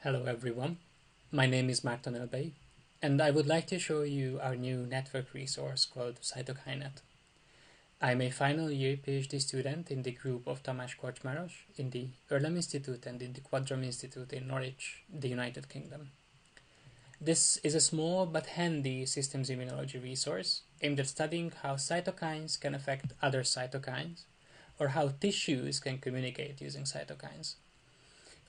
Hello everyone, my name is Marton Olbei, and I would like to show you our new network resource called CytokiNet. I'm a final year PhD student in the group of Tamás Korcsmáros in the Earlham Institute and in the Quadram Institute in Norwich, the United Kingdom. This is a small but handy systems immunology resource aimed at studying how cytokines can affect other cytokines, or how tissues can communicate using cytokines.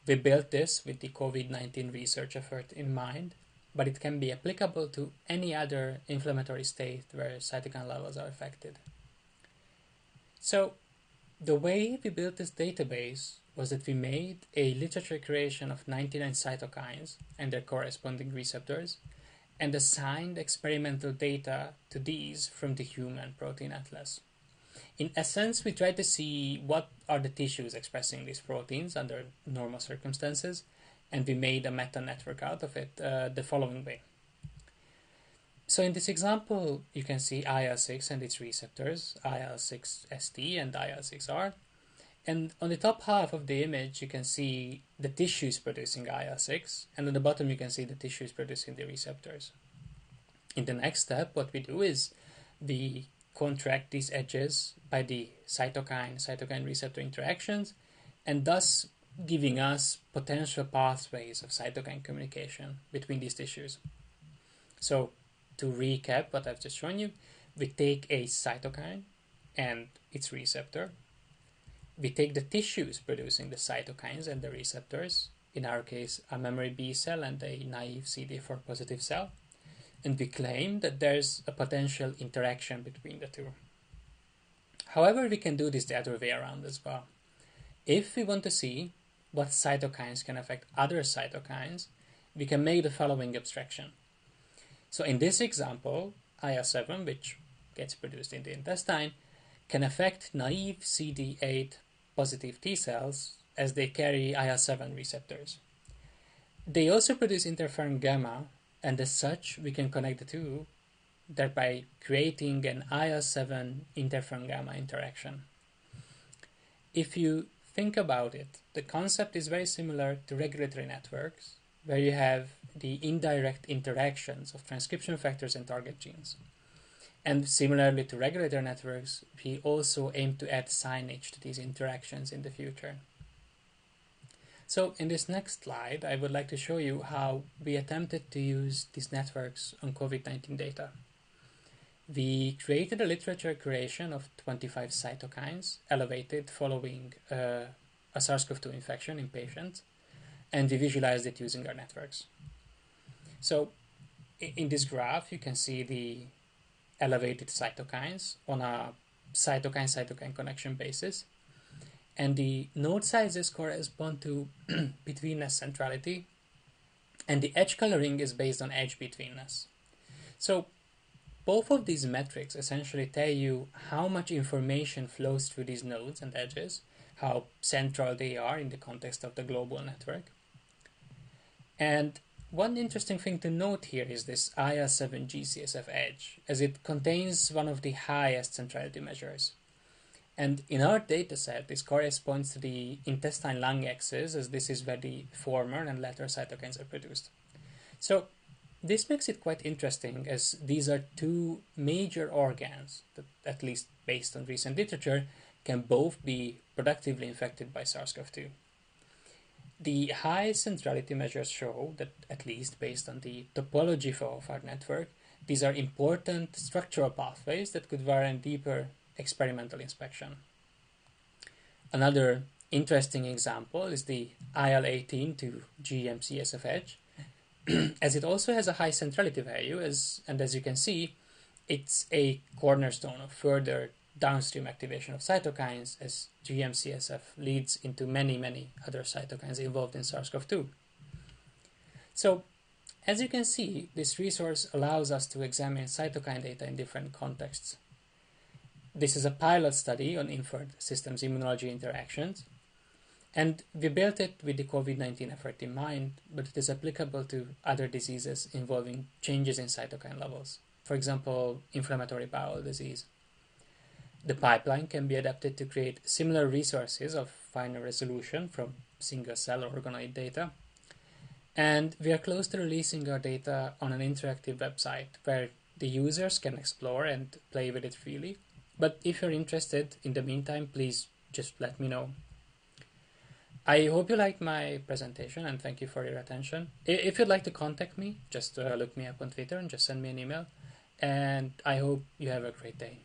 We built this with the COVID-19 research effort in mind, but it can be applicable to any other inflammatory state where cytokine levels are affected. So, the way we built this database was that we made a literature curation of 99 cytokines and their corresponding receptors, and assigned experimental data to these from the Human Protein Atlas. In essence, we tried to see what are the tissues expressing these proteins under normal circumstances, and we made a meta-network out of it the following way. So in this example, you can see IL-6 and its receptors, IL-6ST and IL-6R, and on the top half of the image you can see the tissues producing IL-6, and on the bottom you can see the tissues producing the receptors. In the next step, what we do is we contract these edges by the cytokine receptor interactions, and thus giving us potential pathways of cytokine communication between these tissues. So to recap what I've just shown you, we take a cytokine and its receptor, we take the tissues producing the cytokines and the receptors, in our case a memory B cell and a naive CD4 positive cell, and we claim that there's a potential interaction between the two. However, we can do this the other way around as well. If we want to see what cytokines can affect other cytokines, we can make the following abstraction. So in this example, IL-7, which gets produced in the intestine, can affect naive CD8 positive T cells as they carry IL-7 receptors. They also produce interferon gamma, and as such, we can connect the two, thereby creating an IL-7 interferon gamma interaction. If you think about it, the concept is very similar to regulatory networks, where you have the indirect interactions of transcription factors and target genes. And similarly to regulatory networks, we also aim to add signage to these interactions in the future. So in this next slide, I would like to show you how we attempted to use these networks on COVID-19 data. We created a literature curation of 25 cytokines elevated following a SARS-CoV-2 infection in patients, and we visualized it using our networks. So in this graph, you can see the elevated cytokines on a cytokine-cytokine connection basis. And the node sizes correspond to betweenness centrality, and the edge coloring is based on edge betweenness. So both of these metrics essentially tell you how much information flows through these nodes and edges, how central they are in the context of the global network. And one interesting thing to note here is this IL-7 GCSF edge, as it contains one of the highest centrality measures. And in our dataset, this corresponds to the intestine-lung axis, as this is where the former and latter cytokines are produced. So this makes it quite interesting, as these are two major organs that, at least based on recent literature, can both be productively infected by SARS-CoV-2. The high centrality measures show that, at least based on the topology of our network, these are important structural pathways that could warrant deeper experimental inspection. Another interesting example is the IL-18 to GM-CSF edge, as it also has a high centrality value, and as you can see, it's a cornerstone of further downstream activation of cytokines, as GM-CSF leads into many other cytokines involved in SARS-CoV-2. So, as you can see, this resource allows us to examine cytokine data in different contexts. This is a pilot study on inferred systems immunology interactions, and we built it with the COVID-19 effort in mind, but it is applicable to other diseases involving changes in cytokine levels, for example, inflammatory bowel disease. The pipeline can be adapted to create similar resources of finer resolution from single-cell organoid data, And we are close to releasing our data on an interactive website where the users can explore and play with it freely. But if you're interested, in the meantime, please just let me know. I hope you liked my presentation and thank you for your attention. If you'd like to contact me, just look me up on Twitter and just send me an email. And I hope you have a great day.